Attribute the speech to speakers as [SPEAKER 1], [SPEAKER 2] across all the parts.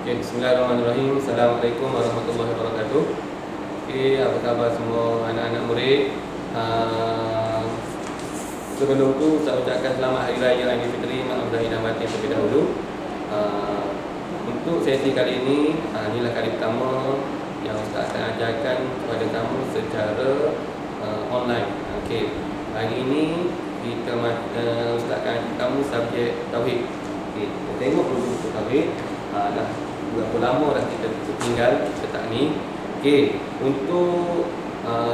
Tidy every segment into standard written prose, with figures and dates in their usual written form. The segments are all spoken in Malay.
[SPEAKER 1] Okay, bismillahirrahmanirrahim. Assalamualaikum warahmatullahi wabarakatuh. Okay, apa khabar semua anak-anak murid? Sebelum tu saya ucapkan selamat Hari Raya Aidilfitri Maaf Zahir dan Batin terlebih dahulu. Untuk sesi kali ini, inilah kali pertama yang Ustaz akan ajarkan kepada kamu secara online. Okay, hari ini Ustaz akan ajar kamu subjek Tauhid. Okay, kita tengok dulu buku Tauhid. Dah berapa lama dah kita tinggal petak ni. Okey, untuk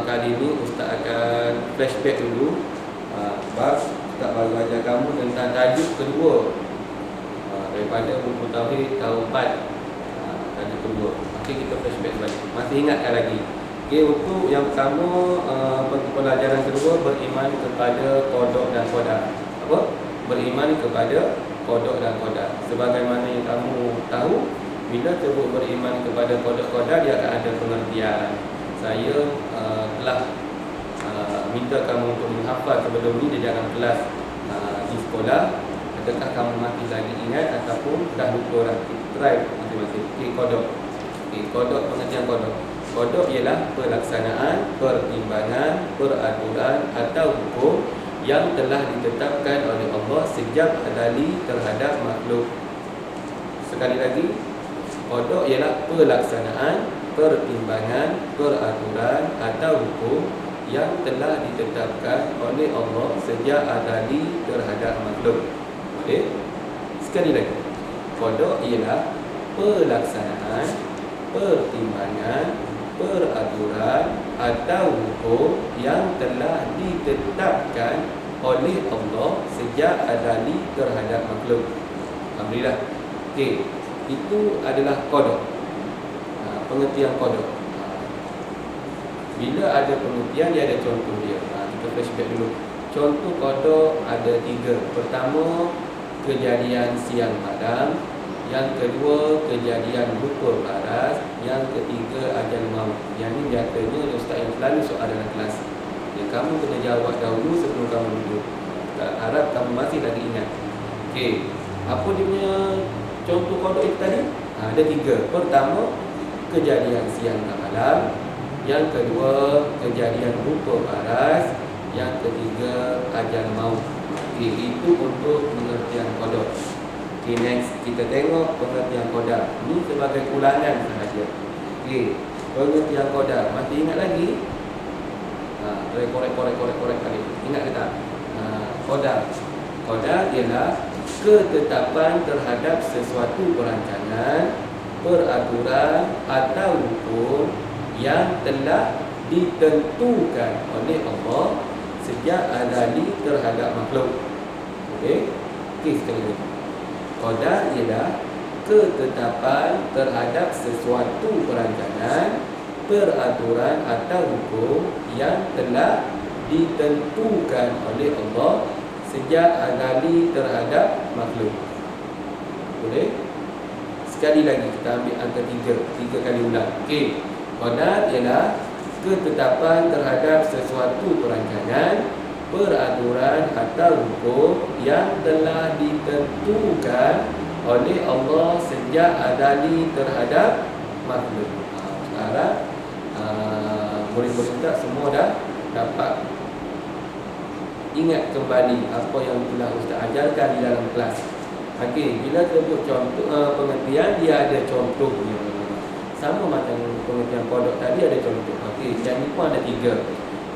[SPEAKER 1] kali ni Ustaz akan flashback dulu. Sebab Ustaz baru ajar kamu tentang tajuk kedua daripada buku Tauhid tahun 4. Tajuk kedua. Okey, kita flashback balik. Masih ingatkan lagi? Okey, untuk yang pertama, pelajaran kedua, beriman kepada qada dan qadar. Apa? Beriman kepada qada dan qadar. Sebagaimana yang kamu tahu, bila sebut beriman kepada qada dia akan ada pengertian. Saya telah minta kamu untuk menghafal sebelum ni di dalam kelas di sekolah. Adakah kamu masih lagi ingat ataupun dah lupa dah? Try masing-masing. Okey, qada. Okey, qada, pengertian qada. Qada ialah pelaksanaan, pertimbangan, peraturan atau hukum yang telah ditetapkan oleh Allah sejak azali terhadap makhluk. Sekali lagi, qada ialah pelaksanaan, pertimbangan, peraturan atau hukum yang telah ditetapkan oleh Allah sejak azali terhadap makhluk. Okey. Sekali lagi, qada ialah pelaksanaan, pertimbangan, peraturan atau hukum yang telah ditetapkan oleh Allah sejak azali terhadap makhluk. Alhamdulillah. Okey, itu adalah qada. Pengertian qada. Bila ada pengertian, dia ada contoh dia. Kita flashback dulu. Contoh qada ada 3. Pertama, kejadian siang malam. Yang kedua, kejadian lupa paras. Yang ketiga, ajal maut. Yang ni biasanya ustaz yang selalu soal dalam kelas. Kamu kena jawab dahulu sebelum kamu duduk. Harap kamu masih lagi ingat. Okey, apa dia punya contoh qada itu tadi? Ada 3. Pertama, kejadian siang dan malam. Yang kedua, kejadian lupa paras. Yang ketiga, ajal maut. Okey, itu untuk pengertian qada. Okay, next kita tengok pengertian qada. Ini sebagai ulangan sahaja. Okey, pengertian qada. Masih ingat lagi? Korek kali. Ingat ke tak? Qada. Qada ialah ketetapan terhadap sesuatu perancangan, peraturan atau hukum yang telah ditentukan oleh Allah sejak azali terhadap makhluk. Okey? Okey, sekali lagi. Qada ialah ketetapan terhadap sesuatu perancangan, peraturan atau hukum yang telah ditentukan oleh Allah sejak azali terhadap makhluk. Boleh? Sekali lagi kita ambil angka 3 kali ulang. Okey. Qada ialah ketetapan terhadap sesuatu perancangan, peraturan atau hukum yang telah ditentukan oleh Allah sejak azali terhadap makhluk. Sekarang murid-murid kita semua dah dapat ingat kembali apa yang telah Ustaz ajarkan di dalam kelas. Okey, bila sebut contoh pengertian, dia ada contohnya. Sama macam pengertian qada tadi ada contoh. Okey, yang ni pun ada 3.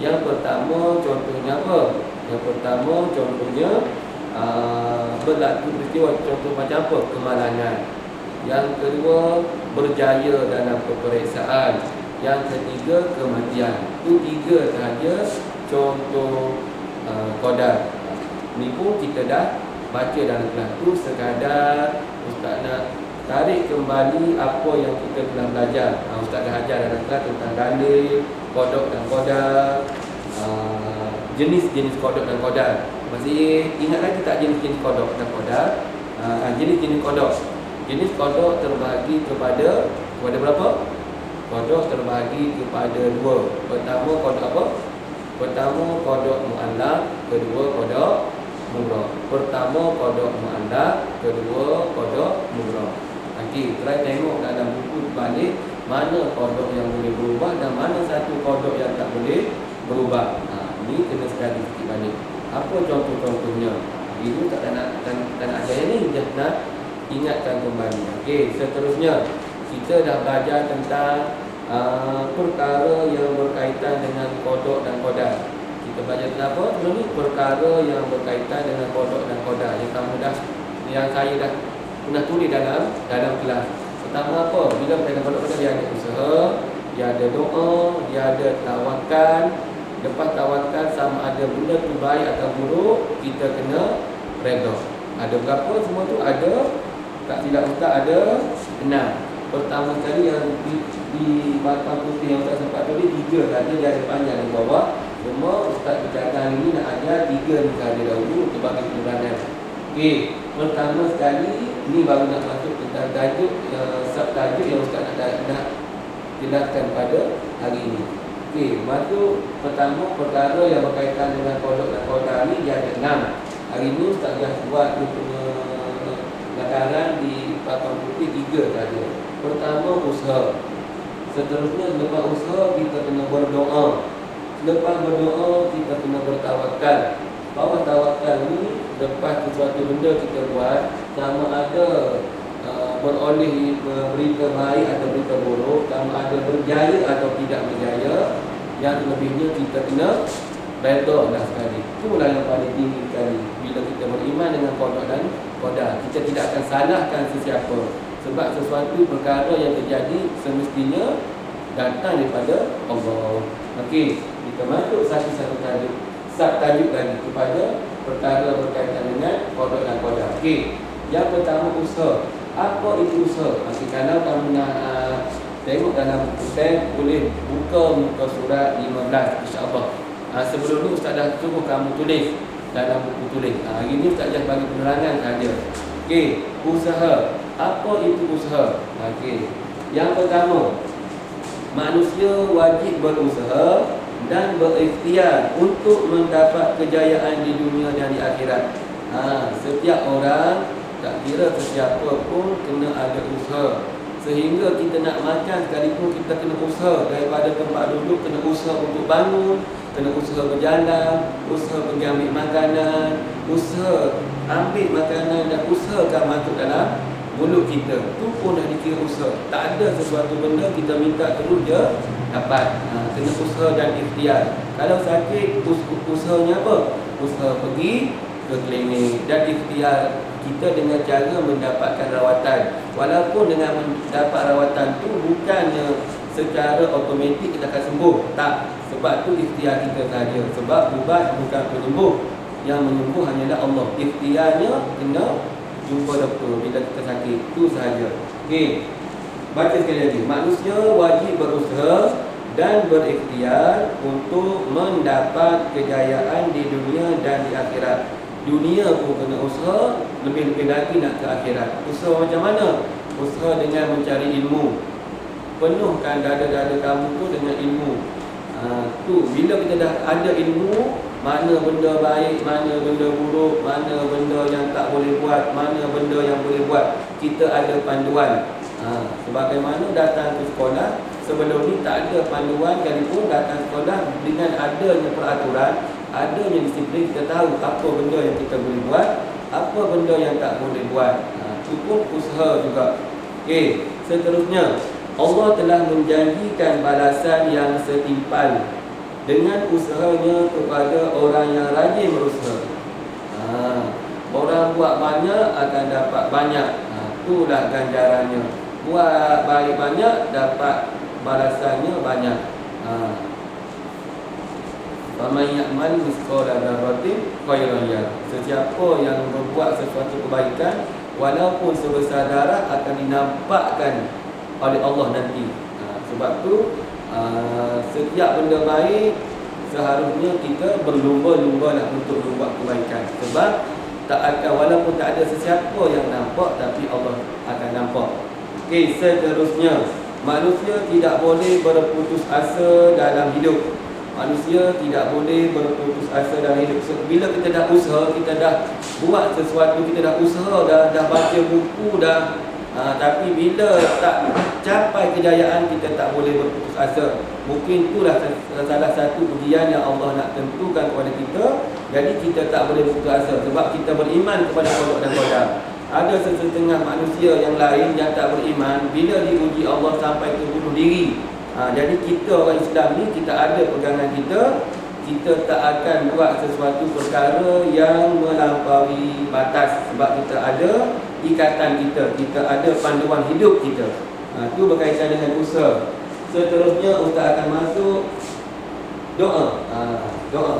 [SPEAKER 1] Yang pertama contohnya apa? Yang pertama contohnya berlaku peristiwa, contoh macam apa? Kemalangan. Yang kedua, berjaya dalam peperiksaan. Yang ketiga, kematian. Itu 3 sahaja contoh qada. Ni pun kita dah baca dalam kelas tu. Sekadar Ustaz nak tarik kembali apa yang kita telah belajar. Ustaz dah ajar dalam kelas tentang dalil, qada dan qadar, jenis-jenis qada dan qadar. Masih ingat lagi tak jenis-jenis qada dan qadar? Jenis-jenis qada. Jenis qada terbahagi kepada berapa? Qada terbahagi kepada 2. Pertama qada apa? Pertama qada mu'allaq, kedua qada mubrah. Pertama qada mu'allaq, kedua qada mubrah. Okey, try tengok dalam buku balik mana kodok yang boleh berubah dan mana satu kodok yang tak boleh berubah. Ni kena study sikit balik. Apa contoh-contohnya? Ini tak nak ajar ni, just nak ingatkan kembali. Okey, seterusnya kita dah belajar tentang perkara yang berkaitan dengan kodok dan qadar. Kita belajar tentang apa? Sebelum ni perkara yang berkaitan dengan kodok dan qadar yang saya dah pernah tulis dalam kelas. Pertama apa? Bila berkaitan kodok qadar, dia ada usaha, dia ada doa, dia ada tawakal. Lepas tawakal sama ada benda tu baik atau buruk, kita kena redha. Ada berapa semua tu? Ada, tak silap ustaz, ada 6. Pertama sekali yang di batang putih yang Ustaz sempat tulis 3 saja, dia ada panjang di bawah. Cuma Ustaz bercakap ini nak ajar 3 ni saja dahulu untuk bagi penerangan. Okey, pertama sekali ni baru nak masuk tentang tajuk subtajuk yang Ustaz nak jelaskan pada hari ini. Okey, masuk pertama perkara yang berkaitan dengan kodok dan qadar ni dia ada 6. Hari ini Ustaz dah buat dia punya lakaran di batang putih 3 saja. Pertama usaha. Seterusnya lepas usaha kita kena berdoa. Lepas berdoa kita kena bertawakal. Bahawa tawakal ni lepas sesuatu benda kita buat, sama ada beroleh berita baik atau berita buruk, sama ada berjaya atau tidak berjaya, yang lebihnya kita kena redha dah sekali. Itulah yang paling tinggi sekali. Bila kita beriman dengan qada dan qadar, kita tidak akan salahkan sesiapa. Sebab sesuatu perkara yang terjadi semestinya datang daripada Allah. Okey, kita masuk satu-satu tajuk. Tajuk lagi kepada perkara berkaitan dengan qada dan qadar. Okey, yang pertama usaha. Apa itu usaha? Kalau kamu nak tengok dalam buku teks, boleh buka muka surat 15 insya-Allah. Sebelum ni Ustaz dah suruh kamu tulis dalam buku tulis. Hari ni Ustaz just bagi penerangan saja. Okey, usaha. Apa itu usaha? Okey. Yang pertama, manusia wajib berusaha dan berikhtiar untuk mendapat kejayaan di dunia dan di akhirat. Setiap orang, tak kira sesiapa pun, kena ada usaha. Sehingga kita nak makan sekalipun kita kena usaha. Daripada tempat duduk kena usaha untuk bangun, kena usaha berjalan, usaha pergi ambil makanan, usaha ambil makanan dan usahakan masuk dalam mulut kita. Tu pun dah dikira usaha. Tak ada sesuatu benda kita minta terus je dapat. Kena usaha dan ikhtiar. Kalau sakit, usahanya apa? Usaha pergi ke klinik dan ikhtiar kita dengan cara mendapatkan rawatan. Walaupun dengan mendapat rawatan tu bukannya secara automatik kita akan sembuh. Tak. Sebab tu ikhtiar kita saja. Sebab ubat bukan penyembuh. Yang menyembuh hanyalah Allah. Ikhtiarnya kena jumpa doktor bila kita sakit. Itu sahaja. Okey. Baca sekali lagi. Manusia wajib berusaha dan berikhtiar untuk mendapat kejayaan di dunia dan di akhirat. Dunia pun kena usaha, lebih-lebih lagi nak ke akhirat. Usaha macam mana? Usaha dengan mencari ilmu. Penuhkan dada-dada kamu tu dengan ilmu. Tu bila kita dah ada ilmu, mana benda baik, mana benda buruk, mana benda yang tak boleh buat, mana benda yang boleh buat, kita ada panduan. Sebagaimana datang ke sekolah, sebelum ni tak ada panduan, sekalipun datang sekolah dengan adanya peraturan, adanya disiplin, kita tahu apa benda yang kita boleh buat, apa benda yang tak boleh buat. Itu pun usaha juga. Okey, seterusnya Allah telah menjanjikan balasan yang setimpal dengan usahanya kepada orang yang rajin berusaha. Orang buat banyak akan dapat banyak. Itulah ganjarannya. Buat baik banyak, dapat balasannya banyak. Faman ya'mal mithqala dzarratin khairan yarah. Sesiapa yang membuat sesuatu kebaikan walaupun sebesar darah akan dinampakkan oleh Allah nanti. Sebab tu setiap benda baik seharusnya kita berlumba-lumba lah untuk membuat kebaikan. Sebab tak akan, walaupun tak ada sesiapa yang nampak, tapi Allah akan nampak. Okey, seterusnya manusia tidak boleh berputus asa dalam hidup. Manusia tidak boleh berputus asa dalam hidup. Bila kita dah usaha, kita dah buat sesuatu, kita dah usaha, dah baca buku, dah Tapi bila tak capai kejayaan, kita tak boleh berputus asa. Mungkin itulah salah satu ujian yang Allah nak tentukan kepada kita. Jadi kita tak boleh berputus asa sebab kita beriman kepada Allah dan qadar. Ada setengah manusia yang lain yang tak beriman, bila diuji Allah sampai ke bunuh diri. Jadi kita orang Islam ni, kita ada pegangan kita tak akan buat sesuatu perkara yang melampaui batas sebab kita ada ikatan kita ada panduan hidup kita. Itu berkaitan dengan usaha. Seterusnya Ustaz akan masuk doa. Doa.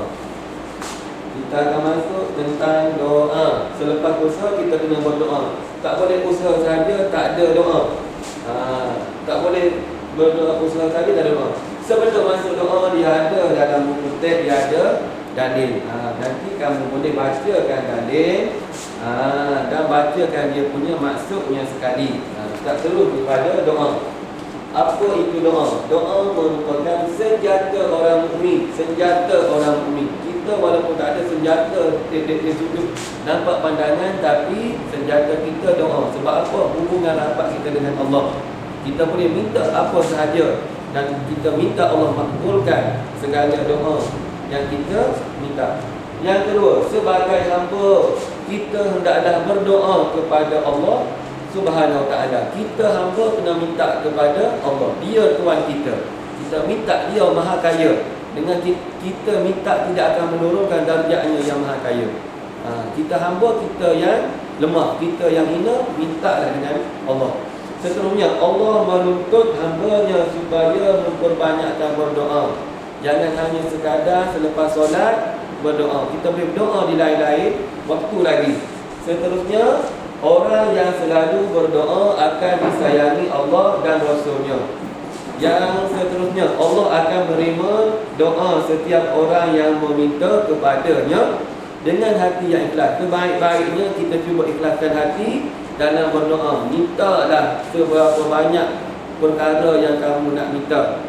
[SPEAKER 1] Kita akan masuk tentang doa. Selepas usaha kita kena berdoa. Tak boleh usaha saja tak ada doa. Tak boleh berdoa usaha saja tak ada doa. Sebelum masuk doa, dia ada dalam buku teks, dia ada dalil. Nanti kamu boleh bacakan dalil dan bacakan dia punya maksudnya sekali. Tak terus kepada doa. Apa itu doa? Doa merupakan senjata orang mukmin, senjata orang mukmin. Kita walaupun tak ada senjata di sudut nampak pandangan, tapi senjata kita doa. Sebab apa? Hubungan rapat kita dengan Allah. Kita boleh minta apa sahaja dan kita minta Allah makbulkan segala doa yang kita minta. Yang kedua, sebagai hamba, kita hendaklah berdoa kepada Allah Subhanahu Wa Taala. Kita hamba kena minta kepada Allah. Dia Tuhan kita. Kita minta Dia Maha Kaya. Dengan kita minta tidak akan menurunkan darjatnya yang Maha Kaya. Kita hamba, kita yang lemah, kita yang hina, mintalah dengan Allah. Seterusnya, Allah menuntut hamba-Nya supaya memperbanyakkan berdoa. Jangan hanya sekadar selepas solat berdoa. Kita boleh berdoa di lain-lain waktu lagi. Seterusnya, orang yang selalu berdoa akan disayangi Allah dan Rasul-Nya. Yang seterusnya, Allah akan menerima doa setiap orang yang meminta kepadanya dengan hati yang ikhlas. Sebaik-baiknya kita cuba ikhlaskan hati dalam berdoa. Mintalah seberapa banyak perkara yang kamu nak minta.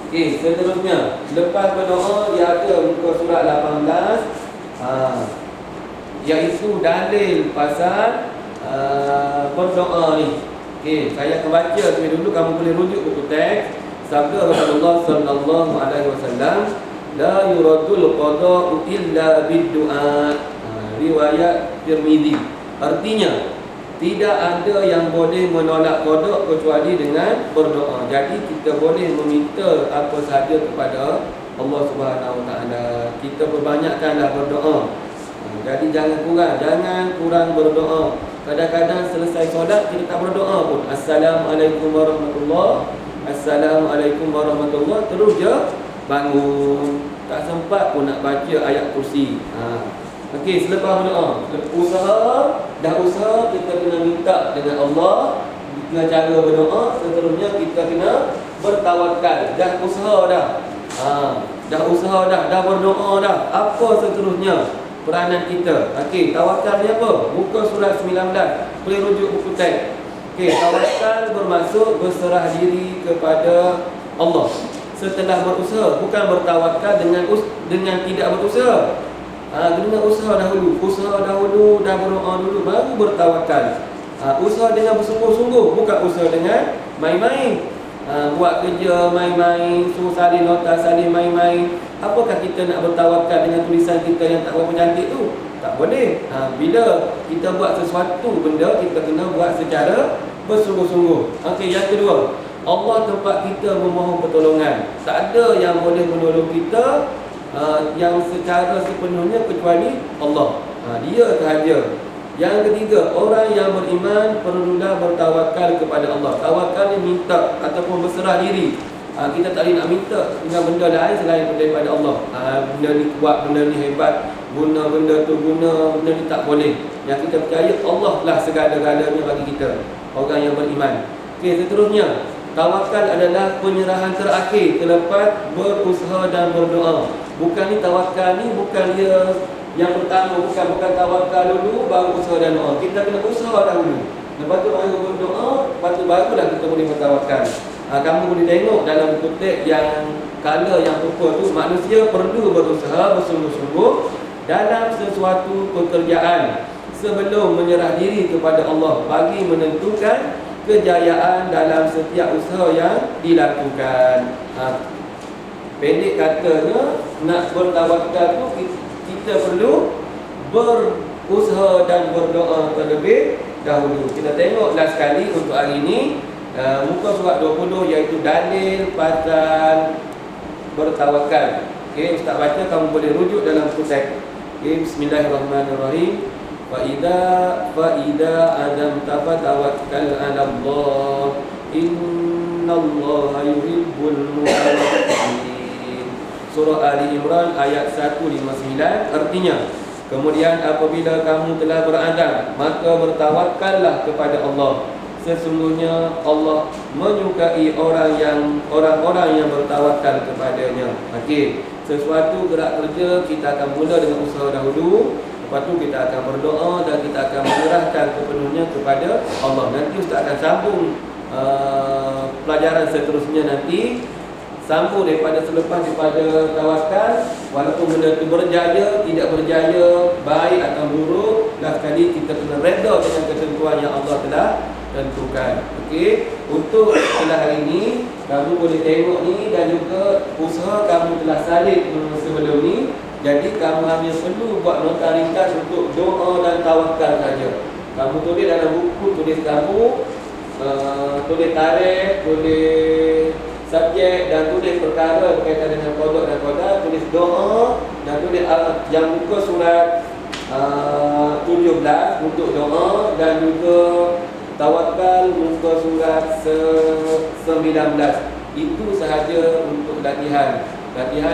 [SPEAKER 1] Okey, seterusnya, lepas berdoa dia ada muka surat 18, iaitu dalil pasal berdoa ni. Okey, saya akan baca terlebih dulu, kamu boleh rujuk buku teks. Sabda Rasulullah sallallahu alaihi wasallam, la yuradul qada'u illa bid-du'a. Riwayat Tirmizi. Artinya, tidak ada yang boleh menolak qada kecuali dengan berdoa. Jadi kita boleh meminta apa sahaja kepada Allah Subhanahu Wa Taala. Kita perbanyakkanlah berdoa. Jadi jangan kurang berdoa. Kadang-kadang selesai solat kita tak berdoa pun. Assalamualaikum warahmatullahi, Assalamualaikum warahmatullahi, terus je bangun. Tak sempat pun nak baca ayat kursi. Okey, selepas berdoa, dah usaha kita kena minta dengan Allah dengan cara berdoa. Seterusnya kita kena bertawakal. Dah usaha dah. Dah usaha dah berdoa dah. Apa seterusnya peranan kita? Okey, tawakal ni apa? Buka surat 19. Boleh rujuk buku teks. Okey, tawakal bermaksud berserah diri kepada Allah setelah berusaha, bukan bertawakal dengan tidak berusaha. Dengan usaha dahulu, dah berdoa dulu, baru bertawakal. Usaha dengan bersungguh-sungguh, bukan usaha dengan main-main. Buat kerja main-main, suruh salin nota, salin main-main. Apakah kita nak bertawakal dengan tulisan kita yang tak berapa cantik tu? Tak boleh. Bila kita buat sesuatu benda, kita kena buat secara bersungguh-sungguh. Okey, yang kedua, Allah tempat kita memohon pertolongan. Tak ada yang boleh menolong kita yang secara sepenuhnya kecuali Allah. Dia sahaja. Yang ketiga, orang yang beriman perlulah bertawakal kepada Allah. Tawakal ni minta ataupun berserah diri. Kita tak boleh nak minta dengan benda lain selain daripada Allah. Benda ni kuat, benda ni hebat, guna benda tu, guna benda ni, tak boleh. Yang kita percaya Allah lah segala-galanya bagi kita, orang yang beriman. Okey, seterusnya, tawakal adalah penyerahan terakhir selepas berusaha dan berdoa. Bukan ni tawakal ni, bukan dia yang pertama, bukan tawakal dulu baru usaha dan doa. Kita kena usaha dahulu, lepas tu baru berdoa, lepas tu barulah kita boleh bertawakal. Kamu boleh tengok dalam buku teks yang color yang purple tu, manusia perlu berusaha bersungguh-sungguh dalam sesuatu pekerjaan sebelum menyerah diri kepada Allah bagi menentukan kejayaan dalam setiap usaha yang dilakukan. Pendek katanya, nak bertawakal tu kita perlu berusaha dan berdoa terlebih dahulu. Kita tengoklah sekali untuk hari ini, muka surat 20, iaitu dalil pasal bertawakal. Okey, Ustaz baca, kamu boleh rujuk dalam teks. Okey, bismillahirrahmanirrahim. Fa idza azamta fatawakkal 'ala Allah, innallaha yuhibbul mutawakkilin. Surah Ali Imran ayat 159, artinya, kemudian apabila kamu telah berazam, maka bertawakallah kepada Allah. Sesungguhnya Allah menyukai orang-orang yang bertawakal kepadanya. Okey, sesuatu gerak kerja kita akan mula dengan usaha dahulu. Lepas tu kita akan berdoa dan kita akan menyerahkan sepenuhnya kepada Allah. Nanti Ustaz akan sambung pelajaran seterusnya nanti. Sambung daripada tawakal. Walaupun benda itu berjaya, tidak berjaya, baik atau buruk, dah sekali kita kena reda dengan ketentuan yang Allah telah tentukan. Okey, untuk setelah hari ini kamu boleh tengok ni, dan juga usaha kamu telah salin sebelum ni. Jadi kamu hanya perlu buat nota ringkas untuk doa dan tawakal saja. Kamu tulis dalam buku, tulis kamu, tulis tarikh, tulis subjek, dan tulis perkara berkaitan dengan qada dan qadar, tulis doa, dan tulis yang muka surat 17 untuk doa, dan juga tawakal muka surat 19. Itu sahaja untuk latihan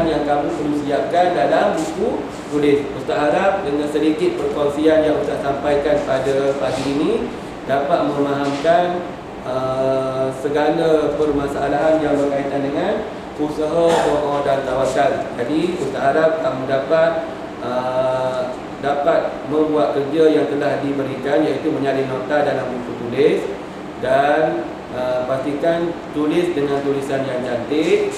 [SPEAKER 1] yang kamu perlu siapkan dalam buku tulis. Ustaz harap dengan sedikit perkongsian yang Ustaz sampaikan pada pagi ini dapat memahamkan segala permasalahan yang berkaitan dengan usaha, doa dan tawakal. Jadi Ustaz harap kamu dapat membuat kerja yang telah diberikan, iaitu menyalin nota dalam buku tulis, dan pastikan tulis dengan tulisan yang cantik,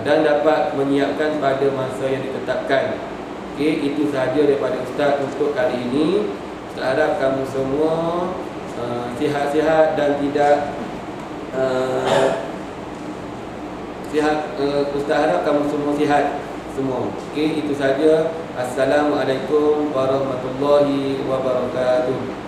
[SPEAKER 1] dan dapat menyiapkan pada masa yang ditetapkan. Okey, itu sahaja daripada Ustaz untuk kali ini. Ustaz harap kamu semua sihat-sihat dan tidak Ustaz harap kamu semua sihat semua. Okey, itu saja. Assalamualaikum warahmatullahi wabarakatuh.